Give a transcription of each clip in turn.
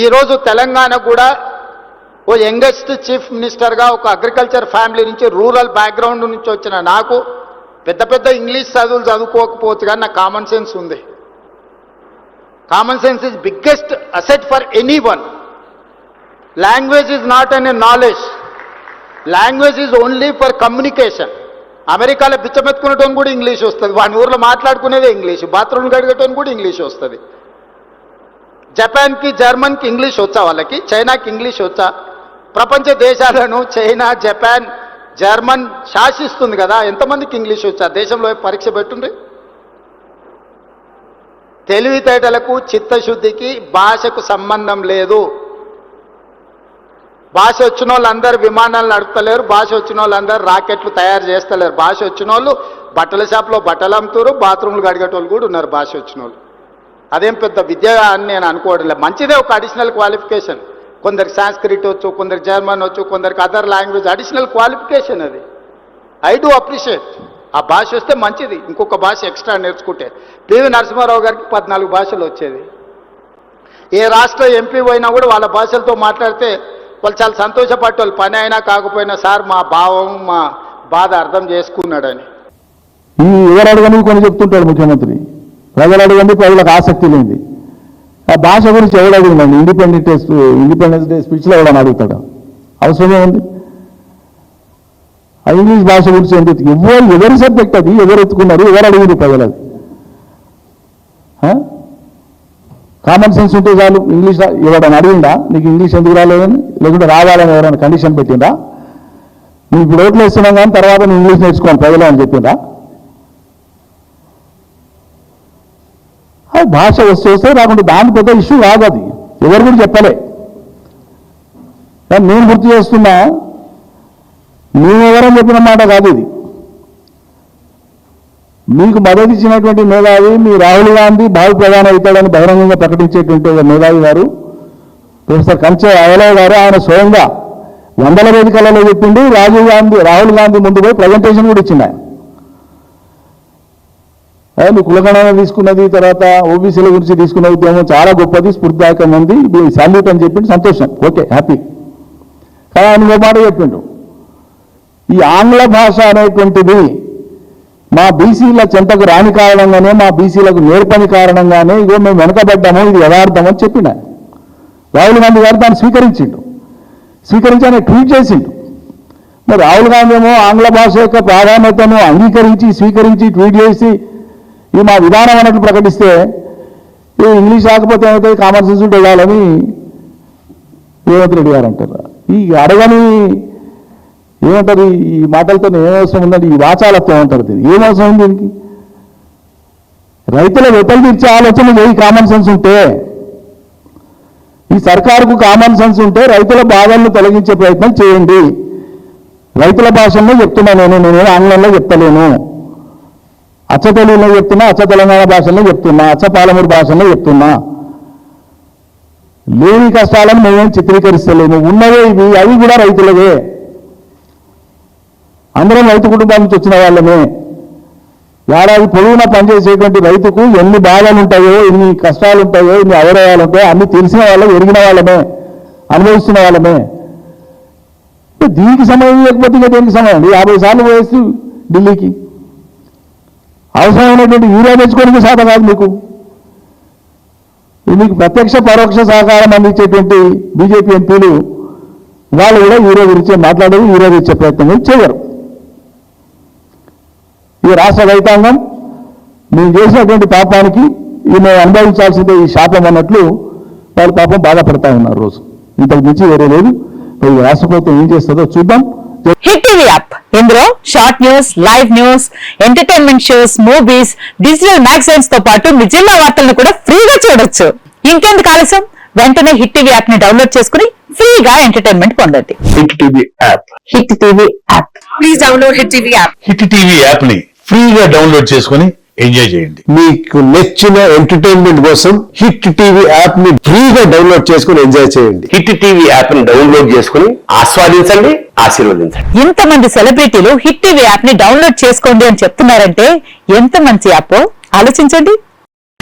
ఈరోజు తెలంగాణ కూడా ఓ youngest chief మినిస్టర్గా ఒక అగ్రికల్చర్ ఫ్యామిలీ నుంచి రూరల్ బ్యాక్గ్రౌండ్ నుంచి వచ్చిన నాకు పెద్ద పెద్ద ఇంగ్లీష్ చదువులు చదువుకోకపోవచ్చు కానీ నాకు కామన్ సెన్స్ ఉంది. Common sense is biggest asset for any one. Language is not an a knowledge, language is only for communication. అమెరికాలో బిచ్చమెత్తుకునేటోని కూడా ఇంగ్లీష్ వస్తుంది, వాని ఊర్లో మాట్లాడుకునేదే ఇంగ్లీష్, బాత్రూమ్ కడిగేటోని కూడా ఇంగ్లీష్ వస్తుంది. జపాన్కి జర్మన్కి ఇంగ్లీష్ వచ్చా, వాళ్ళకి చైనాకి ఇంగ్లీష్ వచ్చా? ప్రపంచ దేశాలను చైనా, జపాన్, జర్మన్ శాసిస్తుంది కదా, ఎంతమందికి ఇంగ్లీష్ వచ్చా? దేశంలో పరీక్ష పెట్టుండ్రి. తెలివితేటలకు చిత్తశుద్ధికి భాషకు సంబంధం లేదు. భాష వచ్చిన వాళ్ళందరూ విమానాలు నడుపుతలేరు, భాష వచ్చిన వాళ్ళందరూ రాకెట్లు తయారు చేస్తలేరు. భాష వచ్చిన వాళ్ళు బట్టల షాప్లో బట్టలు అమ్ముతారు, బాత్రూమ్లు కడిగేటోళ్ళు కూడా ఉన్నారు భాష వచ్చిన వాళ్ళు. అదేం పెద్ద విద్య అని నేను అనుకోవడం లేదు. మంచిదే ఒక అడిషనల్ క్వాలిఫికేషన్. కొందరికి సాంస్క్రిట్ వచ్చు, కొందరికి జర్మన్ వచ్చు, కొందరికి అదర్ లాంగ్వేజ్, అడిషనల్ క్వాలిఫికేషన్ అది. I do appreciate. ఆ భాష వస్తే మంచిది, ఇంకొక భాష ఎక్స్ట్రా నేర్చుకుంటే. పివి నరసింహారావు గారికి 14 భాషలు వచ్చేది. ఏ రాష్ట్ర ఎంపీ పోయినా కూడా వాళ్ళ భాషలతో మాట్లాడితే వాళ్ళు చాలా సంతోషపడ్డారు. పని అయినా కాకపోయినా సార్ మా భావం మా బాధ అర్థం చేసుకున్నాడని. ఎవరు అడగని కొన్ని చెప్తుంటాడు ముఖ్యమంత్రి. ప్రజలు అడగండి, ప్రజలకు ఆసక్తి లేనిది. ఆ భాష గురించి ఎవరు అడిగిందండి? ఇండిపెండెన్స్ డే స్పీచ్లో ఎవడని అడుగుతాడు? అవసరమే ఉంది. ఆ ఇంగ్లీష్ భాష గురించి ఎందుకు? ఎవరి సబ్జెక్ట్ అది? ఎవరు ఎత్తుకున్నారు? ఎవరు అడిగింది ప్రజలది? కామన్ సెన్స్ ఉంటే చాలు. ఇంగ్లీష్ ఎవడని అడిగిందా నీకు ఇంగ్లీష్ ఎందుకు రాలేదని? లేకుంటే రావాలని ఎవరైనా కండిషన్ పెట్టిందా? నువ్వు ఇప్పుడు ఓట్లు వేస్తున్నాం కానీ తర్వాత నువ్వు ఇంగ్లీష్ నేర్చుకోవాలి ప్రజలు అని చెప్పిందా? భాష వస్తే రాకుండా దాని పెద్ద ఇష్యూ కాదు, అది ఎవరు కూడా చెప్పలే. కానీ నేను గుర్తు చేస్తున్నా, నేనెవరని చెప్పిన మాట కాదు ఇది. మీకు మద్దతు ఇచ్చినటువంటి మేధావి మీ రాహుల్ గాంధీ భావి ప్రధాని అవుతాడని బహిరంగంగా ప్రకటించేటువంటి మేధావి గారు ప్రొఫెసర్ కంచె అయ్యలయ్య గారు, ఆయన స్వయంగా 100 వేదికలలో చెప్పిండు. రాహుల్ గాంధీ ముందు పోయి ప్రజెంటేషన్ కూడా ఇచ్చిండు. ఆయన నువ్వు కులగణన తీసుకున్నది, తర్వాత ఓబీసీల గురించి తీసుకున్న ఉద్యమం చాలా గొప్పది, స్ఫూర్తిదాయకమైంది, సాల్యూట్ అని చెప్పిండు. సంతోషం, ఓకే, హ్యాపీ. కానీ ఆయన ఓ మాట చెప్పిండు, ఈ ఆంగ్ల భాష అనేటువంటిది మా బీసీల చెంతకు రాని కారణంగానే, మా బీసీలకు నేర్పని కారణంగానే ఇగో మేము వెనకబడ్డాము, ఇది యథార్థం అని చెప్పిన రాహుల్ గాంధీ గారు దాన్ని స్వీకరించి ఆయన ట్వీట్ చేసిండు. మరి రాహుల్ గాంధీ ఏమో ఆంగ్ల భాష యొక్క ప్రాధాన్యతను అంగీకరించి స్వీకరించి ట్వీట్ చేసి ఇది మా విధానం అన్నట్లు ప్రకటిస్తే, ఈ ఇంగ్లీష్ రాకపోతే ఏమవుతుంది, కామన్ సెన్స్ ఉంటే వెళ్ళాలని రేవంత్ రెడ్డి గారు అంటారు. ఈ అడగని ఏమంటారు, ఈ మాటలతో ఏమవసరం ఉందండి, ఈ వాచాలత్వం అంటారు. దీనికి ఏమవసరం ఉంది? దీనికి రైతుల వెతలు తీర్చే ఆలోచన చేయి. కామన్ సెన్స్ ఉంటే, ఈ సర్కారుకు కామన్ సెన్స్ ఉంటే రైతుల బాధలను తొలగించే ప్రయత్నం చేయండి. రైతుల భాషల్లో చెప్తున్నా నేను ఆంగ్లంలో చెప్తలేను, అచ్చ తెలుగులో చెప్తున్నా, అచ్చ తెలంగాణ భాషల్లో చెప్తున్నా, అచ్చ పాలమూరు భాషల్లో చెప్తున్నా. లేని కష్టాలను మేమేం చిత్రీకరిస్తలేము, ఉన్నవే ఇవి, అవి కూడా రైతులవే. అందరం రైతు కుటుంబాల నుంచి వచ్చిన వాళ్ళమే. ఏడాది పొడవునా పనిచేసేటువంటి రైతుకు ఎన్ని బాధలు ఉంటాయో, ఎన్ని కష్టాలు ఉంటాయో, ఎన్ని అవరోధాలు ఉంటాయో అన్ని తెలిసిన వాళ్ళమే, ఎరిగిన వాళ్ళమే, అనుభవిస్తున్న వాళ్ళమే. దీనికి సమయం లేకపోతే ఇంకా దేనికి సమయం? 50 సార్లు పోయేసి ఢిల్లీకి అవసరమైనటువంటి యూరియా తెచ్చుకోవడానికి శాత కాదు మీకు. మీకు ప్రత్యక్ష పరోక్ష సహకారం అందించేటువంటి బీజేపీ ఎంపీలు వాళ్ళు కూడా యూరియా గురించే మాట్లాడేది, యూరియా తెచ్చే ప్రయత్నం చేయరు. ఈ రాష్ట్ర రైతాంగం మేము చేసినటువంటి పాపానికి మేము అనుభవించాల్సిందే ఈ శాపం అన్నట్లు వాళ్ళు పాపం బాధపడతా ఉన్నారు రోజు. ఇంతకు మించి వేరే లేదు. మరి రాష్ట్ర ప్రభుత్వం ఏం చేస్తుందో చూద్దాం. హిట్ టీవీ యాప్, ఇందులో short news, live news, entertainment shows, movies, digital magazines తో పాటు మీ జిల్లా వార్తలను కూడా ఫ్రీగా చూడొచ్చు. ఇంకెందుకు ఆలస్యం, వెంటనే హిట్ టీవీ యాప్ ని డౌన్లోడ్ చేసుకుని ఫ్రీగా ఎంటర్టైన్మెంట్ పొందండి. Hit TV app, hit TV app, please download hit TV app. Hit TV app ని ఫ్రీగా డౌన్లోడ్ చేసుకుని ఎంజాయ్ చేయండి. మీకు నచ్చిన ఎంటర్టైన్మెంట్ కోసం హిట్ టీవీ యాప్ ని ఫ్రీగా డౌన్లోడ్ చేసుకుని ఎంజాయ్ చేయండి. హిట్ టీవీ యాప్ ని డౌన్లోడ్ చేసుకుని ఆస్వాదించండి, ఆశీర్వదించండి. ఇంతమంది సెలబ్రిటీలు హిట్ టీవీ యాప్ ని డౌన్లోడ్ చేసుకోండి అని చెప్తున్నారంటే ఎంత మంచి యాప్ ఆలోచించండి.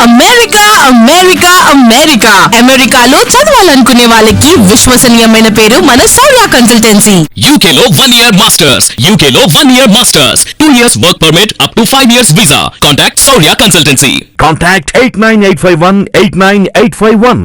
అమెరికా అమెరికా అమెరికా అమెరికాలో చదవాలనుకునే వాళ్ళకి విశ్వసనీయమైన పేరు మన సౌర్య కన్సల్టెన్సీ. UK లో 1 year masters. UK లో 1 year masters. 2 years work permit up to 5 years visa. Contact Saurya Consultancy. Contact 89851 89851.